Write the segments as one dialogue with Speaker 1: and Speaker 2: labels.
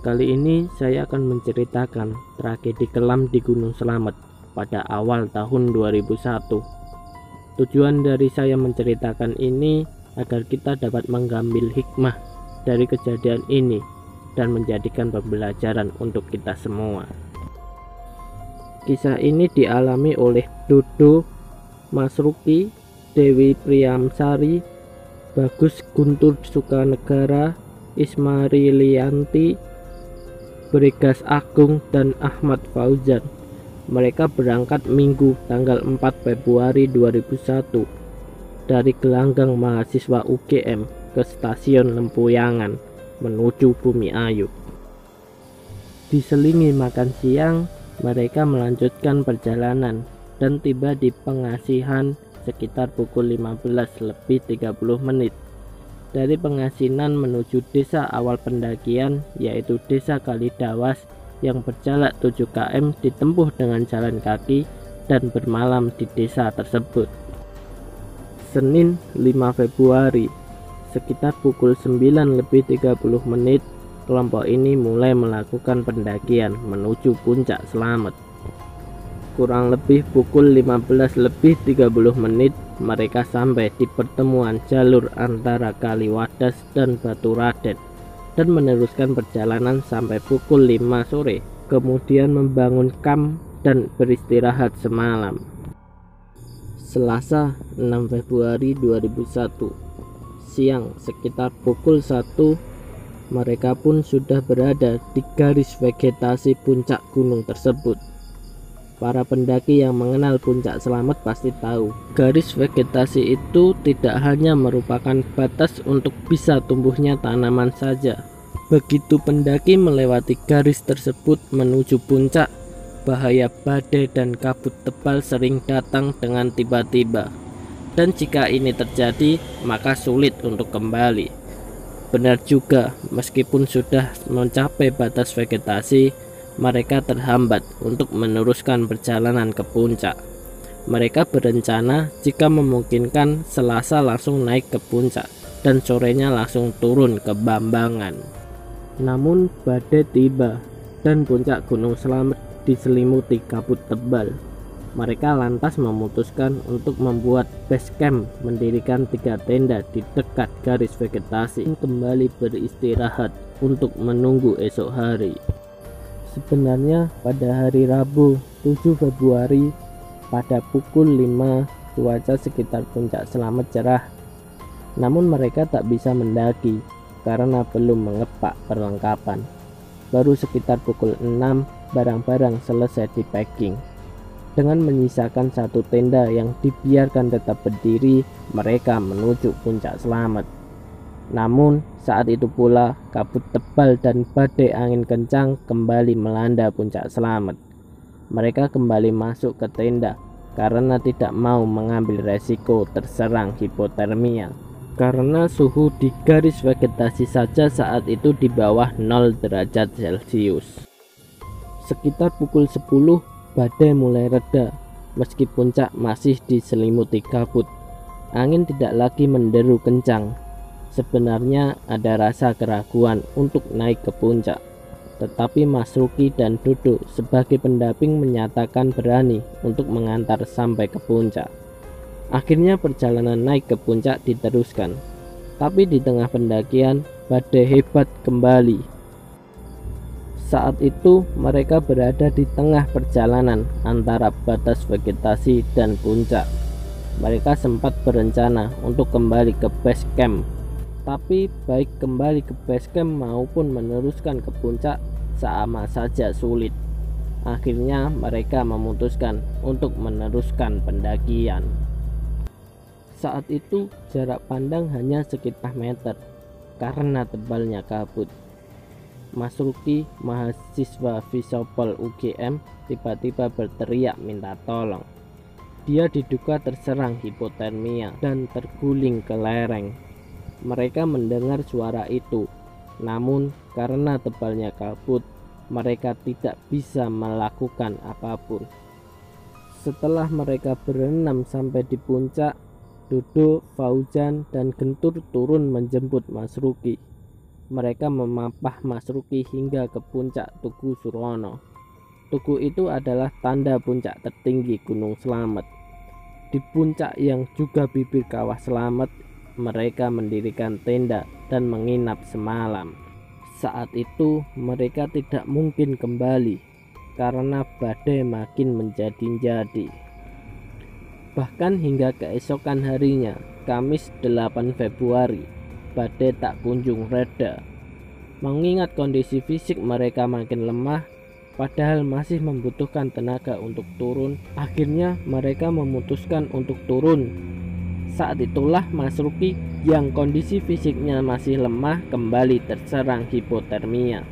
Speaker 1: Kali ini saya akan menceritakan tragedi kelam di Gunung Slamet pada awal tahun 2001. Tujuan dari saya menceritakan ini agar kita dapat mengambil hikmah dari kejadian ini dan menjadikan pembelajaran untuk kita semua. Kisah ini dialami oleh Dodo, Masruki, Dewi Priamsari, Bagus Guntur Sukanegara, Ismarilianti, Bregas Agung, dan Ahmad Fauzan. Mereka berangkat Minggu tanggal 4 Februari 2001 dari gelanggang mahasiswa UGM ke stasiun Lempuyangan menuju Bumiayu. Diselingi makan siang, mereka melanjutkan perjalanan dan tiba di Pengasihan sekitar pukul 15:30. Dari Pengasinan menuju desa awal pendakian, yaitu Desa Kalidawas yang berjarak 7 km ditempuh dengan jalan kaki dan bermalam di desa tersebut. Senin 5 Februari sekitar pukul 9:30, kelompok ini mulai melakukan pendakian menuju Puncak Slamet. Kurang lebih pukul 15:30 mereka sampai di pertemuan jalur antara Kaliwadas dan Baturaden dan meneruskan perjalanan sampai pukul 5 sore, kemudian membangun kamp dan beristirahat semalam. Selasa 6 Februari 2001 siang sekitar pukul 1 mereka pun sudah berada di garis vegetasi puncak gunung tersebut. Para pendaki yang mengenal Puncak Slamet pasti tahu, garis vegetasi itu tidak hanya merupakan batas untuk bisa tumbuhnya tanaman saja. Begitu pendaki melewati garis tersebut menuju puncak, bahaya badai dan kabut tebal sering datang dengan tiba-tiba. Dan jika ini terjadi, maka sulit untuk kembali. Benar juga, meskipun sudah mencapai batas vegetasi, mereka terhambat untuk meneruskan perjalanan ke puncak. Mereka berencana jika memungkinkan Selasa langsung naik ke puncak dan sorenya langsung turun ke Bambangan. Namun badai tiba dan puncak Gunung Slamet diselimuti kabut tebal. Mereka lantas memutuskan untuk membuat base camp, mendirikan 3 tenda di dekat garis vegetasi, kembali beristirahat untuk menunggu esok hari. Sebenarnya pada hari Rabu 7 Februari pada pukul 5 cuaca sekitar Puncak Slamet cerah. Namun mereka tak bisa mendaki karena belum mengepak perlengkapan. Baru sekitar pukul 6 barang-barang selesai di packing. Dengan menyisakan 1 tenda yang dibiarkan tetap berdiri, mereka menuju Puncak Slamet. Namun saat itu pula kabut tebal dan badai angin kencang kembali melanda Puncak Slamet. Mereka kembali masuk ke tenda karena tidak mau mengambil resiko terserang hipotermia. Karena suhu di garis vegetasi saja saat itu di bawah 0 derajat Celcius. Sekitar pukul 10 badai mulai reda, meski puncak masih diselimuti kabut. Angin tidak lagi menderu kencang. Sebenarnya ada rasa keraguan untuk naik ke puncak, tetapi Masruki dan Dodo sebagai pendamping menyatakan berani untuk mengantar sampai ke puncak. Akhirnya perjalanan naik ke puncak diteruskan, tapi di tengah pendakian badai hebat kembali. Saat itu mereka berada di tengah perjalanan antara batas vegetasi dan puncak. Mereka sempat berencana untuk kembali ke base camp, tapi baik kembali ke base camp maupun meneruskan ke puncak sama saja sulit. Akhirnya mereka memutuskan untuk meneruskan pendakian. Saat itu jarak pandang hanya sekitar meter karena tebalnya kabut. Masruki, mahasiswa Visopol UGM, tiba-tiba berteriak minta tolong. Dia diduga terserang hipotermia dan terguling ke lereng. Mereka mendengar suara itu, namun karena tebalnya kabut, mereka tidak bisa melakukan apapun. Setelah mereka berenam sampai di puncak, Dodo, Fauzan, dan Gentur turun menjemput Masruki. mereka memampah Mas Ruki hingga ke puncak Tugu Surwono. Tugu itu adalah tanda puncak tertinggi Gunung Slamet. Di puncak yang juga bibir kawah Slamet, mereka mendirikan tenda dan menginap semalam. Saat itu mereka tidak mungkin kembali karena badai makin menjadi-jadi. Bahkan hingga keesokan harinya, Kamis 8 Februari, badai tak kunjung reda. Mengingat kondisi fisik mereka makin lemah, padahal masih membutuhkan tenaga untuk turun, akhirnya mereka memutuskan untuk turun. Saat itulah Mas Ruki yang kondisi fisiknya masih lemah kembali terserang hipotermia.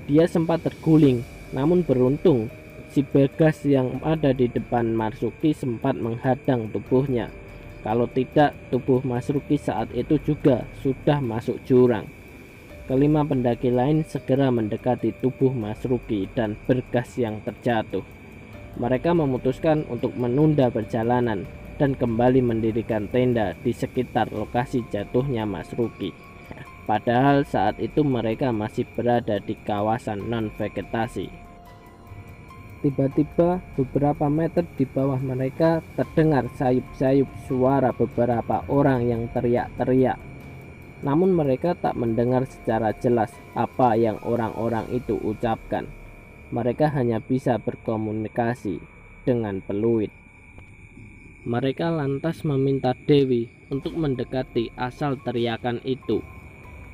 Speaker 1: Dia sempat terguling, namun beruntung si Bagas yang ada di depan Mas Ruki sempat menghadang tubuhnya. Kalau tidak, tubuh Mas Ruki saat itu juga sudah masuk jurang. Kelima pendaki lain segera mendekati tubuh Mas Ruki dan Bergas yang terjatuh. Mereka memutuskan untuk menunda perjalanan dan kembali mendirikan tenda di sekitar lokasi jatuhnya Mas Ruki. Padahal saat itu mereka masih berada di kawasan non-vegetasi. Tiba-tiba beberapa meter di bawah mereka terdengar sayup-sayup suara beberapa orang yang teriak-teriak. Namun mereka tak mendengar secara jelas apa yang orang-orang itu ucapkan. Mereka hanya bisa berkomunikasi dengan peluit. Mereka lantas meminta Dewi untuk mendekati asal teriakan itu.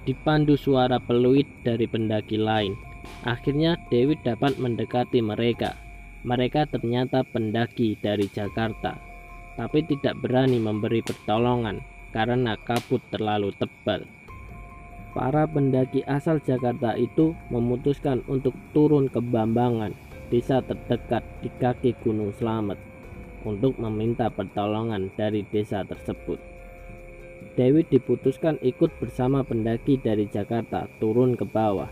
Speaker 1: Dipandu suara peluit dari pendaki lain, akhirnya Dewi dapat mendekati mereka. Mereka ternyata pendaki dari Jakarta, tapi tidak berani memberi pertolongan karena kabut terlalu tebal. Para pendaki asal Jakarta itu memutuskan untuk turun ke Bambangan, desa terdekat di kaki Gunung Slamet, untuk meminta pertolongan dari desa tersebut. Dewi diputuskan ikut bersama pendaki dari Jakarta turun ke bawah.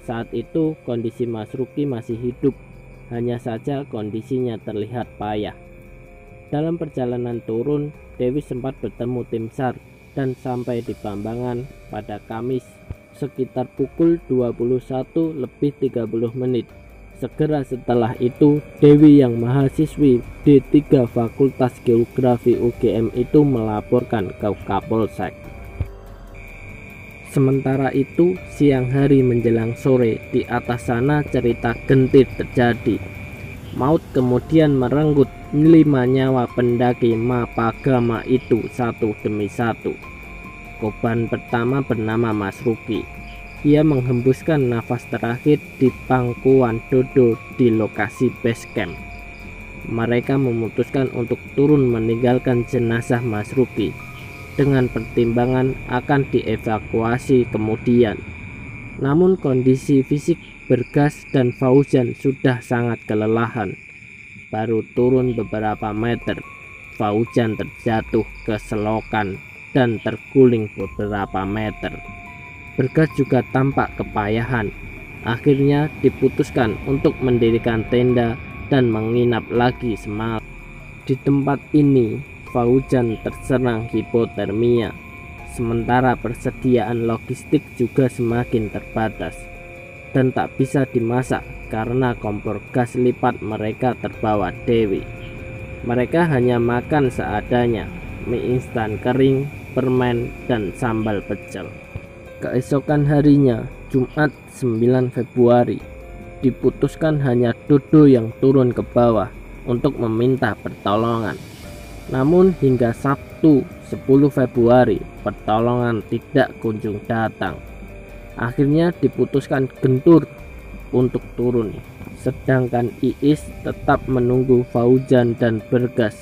Speaker 1: Saat itu kondisi Mas Ruki masih hidup, hanya saja kondisinya terlihat payah. Dalam perjalanan turun, Dewi sempat bertemu tim SAR dan sampai di Bambangan pada Kamis sekitar pukul 21:30. Segera setelah itu, Dewi yang mahasiswi D3 Fakultas Geografi UGM itu melaporkan ke Kapolsek. Sementara itu, siang hari menjelang sore, di atas sana cerita gentir terjadi. Maut kemudian merenggut 5 nyawa pendaki Mapagama itu satu demi satu. Korban pertama bernama Mas Ruki. Ia menghembuskan nafas terakhir di pangkuan Dodo di lokasi base camp. Mereka memutuskan untuk turun meninggalkan jenazah Mas Ruki dengan pertimbangan akan dievakuasi kemudian. Namun kondisi fisik Bergas dan Fauzan sudah sangat kelelahan. Baru turun beberapa meter, Fauzan terjatuh ke selokan dan terguling beberapa meter. Bergas juga tampak kepayahan. Akhirnya diputuskan untuk mendirikan tenda dan menginap lagi semalam. Di tempat ini Fauzan terserang hipotermia, sementara persediaan logistik juga semakin terbatas dan tak bisa dimasak karena kompor gas lipat mereka terbawa Dewi. Mereka hanya makan seadanya, mie instan kering, permen, dan sambal pecel. Keesokan harinya, Jumat 9 Februari, diputuskan hanya Dodo yang turun ke bawah untuk meminta pertolongan. Namun hingga Sabtu 10 Februari pertolongan tidak kunjung datang. Akhirnya diputuskan Gentur untuk turun, sedangkan Iis tetap menunggu Fauzan dan Bergas.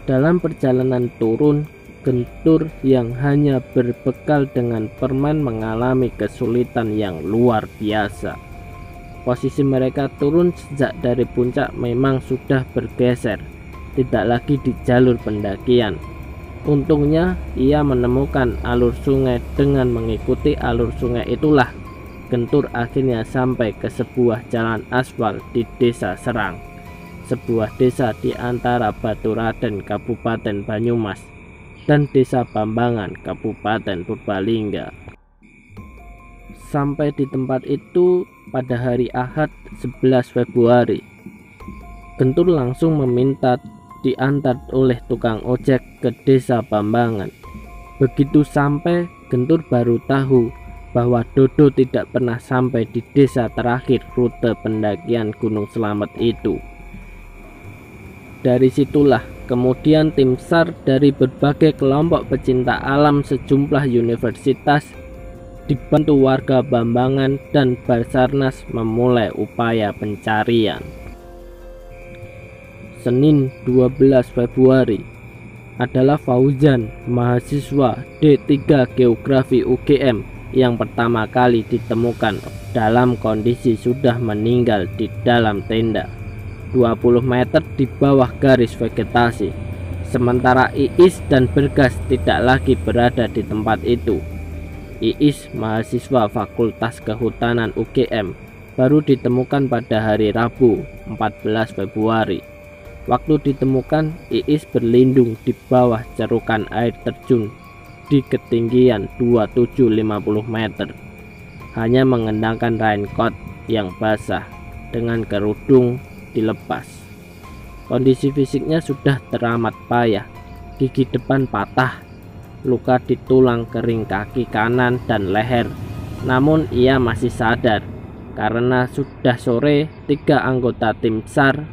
Speaker 1: Dalam perjalanan turun, Gentur yang hanya berbekal dengan permen mengalami kesulitan yang luar biasa. Posisi mereka turun sejak dari puncak memang sudah bergeser, tidak lagi di jalur pendakian. Untungnya ia menemukan alur sungai. Dengan mengikuti alur sungai itulah Gentur akhirnya sampai ke sebuah jalan aspal di Desa Serang, sebuah desa di antara Baturaden Kabupaten Banyumas dan Desa Bambangan Kabupaten Purbalingga. sampai di tempat itu pada hari Ahad 11 Februari. Gentur langsung meminta diantar oleh tukang ojek ke desa Bambangan. Begitu sampai, Gentur baru tahu bahwa Dodo tidak pernah sampai di desa terakhir rute pendakian Gunung Slamet itu. Dari situlah kemudian tim SAR dari berbagai kelompok pecinta alam sejumlah universitas dibantu warga Bambangan dan Basarnas memulai upaya pencarian. Senin 12 Februari adalah Fauzan, mahasiswa D3 Geografi UGM yang pertama kali ditemukan dalam kondisi sudah meninggal di dalam tenda 20 meter di bawah garis vegetasi. Sementara Iis dan Bergas tidak lagi berada di tempat itu. Iis, mahasiswa Fakultas Kehutanan UGM, baru ditemukan pada hari Rabu 14 Februari. Waktu ditemukan, Iis berlindung di bawah cerukan air terjun di ketinggian 2750 meter. Hanya mengenakan raincoat yang basah dengan kerudung dilepas. Kondisi fisiknya sudah teramat payah. Gigi depan patah, luka di tulang kering kaki kanan dan leher. Namun ia masih sadar karena sudah sore 3 anggota tim SAR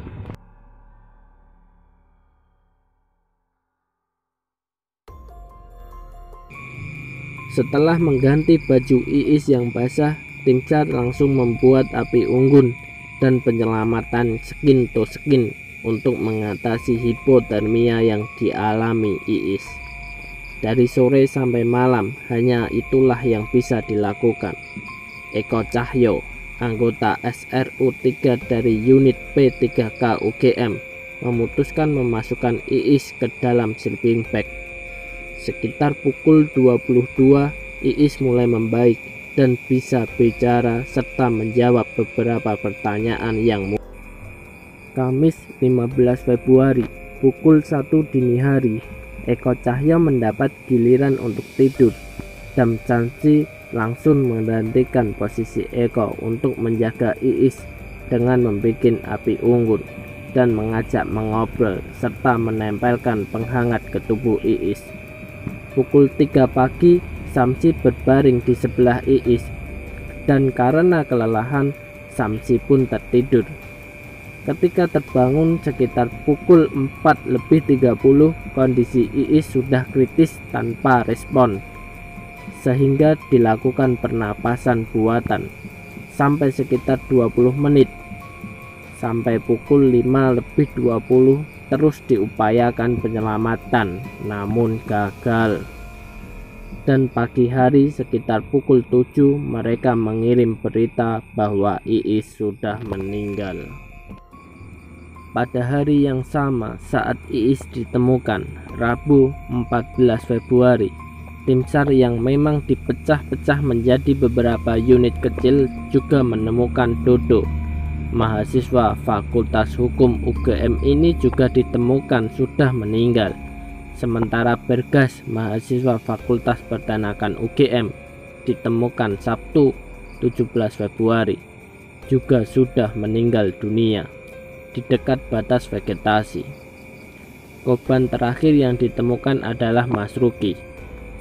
Speaker 1: setelah mengganti baju Iis yang basah, tim SAR langsung membuat api unggun dan penyelamatan skin to skin untuk mengatasi hipotermia yang dialami Iis. Dari sore sampai malam hanya itulah yang bisa dilakukan. Eko Cahyo, anggota SRU 3 dari unit P3K UGM, memutuskan memasukkan Iis ke dalam sleeping bag. Sekitar pukul 22, Iis mulai membaik dan bisa bicara serta menjawab beberapa pertanyaan yang mudah. Kamis 15 Februari pukul 1 dini hari, Eko Cahyo mendapat giliran untuk tidur. Dam Chansi langsung menggantikan posisi Eko untuk menjaga Iis dengan membuat api unggun dan mengajak mengobrol serta menempelkan penghangat ke tubuh Iis. Pukul 3 pagi, Samsi berbaring di sebelah Iis dan karena kelelahan, Samsi pun tertidur. Ketika terbangun sekitar pukul 4:30, kondisi Iis sudah kritis tanpa respon, sehingga dilakukan pernapasan buatan sampai sekitar 20 menit. Sampai pukul 5:20 terus diupayakan penyelamatan, namun gagal. Dan pagi hari sekitar pukul 7 mereka mengirim berita bahwa Iis sudah meninggal. Pada hari yang sama saat Iis ditemukan, Rabu 14 Februari, tim SAR yang memang dipecah-pecah menjadi beberapa unit kecil juga menemukan Dodo. Mahasiswa Fakultas Hukum UGM ini juga ditemukan sudah meninggal. Sementara Bergas, mahasiswa Fakultas Peternakan UGM, ditemukan Sabtu 17 Februari, juga sudah meninggal dunia di dekat batas vegetasi. Korban terakhir yang ditemukan adalah Mas Ruki.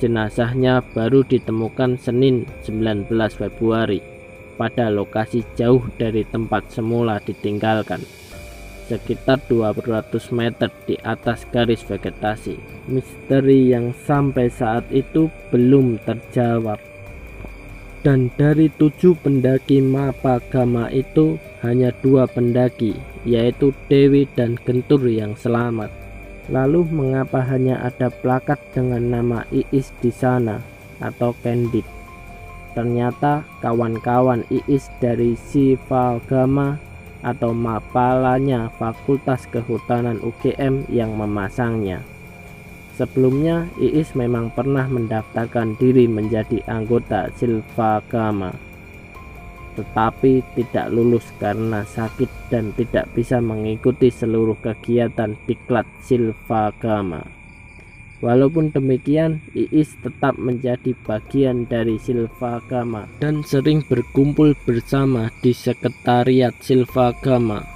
Speaker 1: Jenazahnya baru ditemukan Senin 19 Februari pada lokasi jauh dari tempat semula ditinggalkan, sekitar 200 meter di atas garis vegetasi. Misteri yang sampai saat itu belum terjawab. Dan dari 7 pendaki Mapagama itu hanya 2 pendaki, yaitu Dewi dan Gentur yang selamat. Lalu mengapa hanya ada plakat dengan nama Iis di sana atau Candid? Ternyata kawan-kawan Iis dari Sivagama atau Mapalanya Fakultas Kehutanan UGM yang memasangnya. Sebelumnya Iis memang pernah mendaftarkan diri menjadi anggota Silvagama, tetapi tidak lulus karena sakit dan tidak bisa mengikuti seluruh kegiatan diklat Silvagama. Walaupun demikian, Iis tetap menjadi bagian dari Silvagama dan sering berkumpul bersama di sekretariat Silvagama.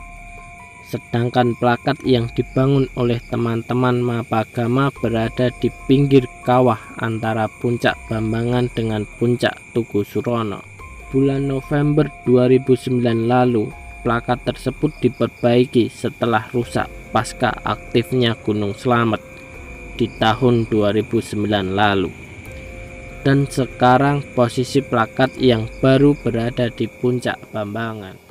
Speaker 1: Sedangkan plakat yang dibangun oleh teman-teman Mapagama berada di pinggir kawah antara Puncak Bambangan dengan Puncak Tugu Surono. Bulan November 2009 lalu, plakat tersebut diperbaiki setelah rusak pasca aktifnya Gunung Slamet di tahun 2009 lalu. Dan sekarang posisi plakat yang baru berada di Puncak Bambangan.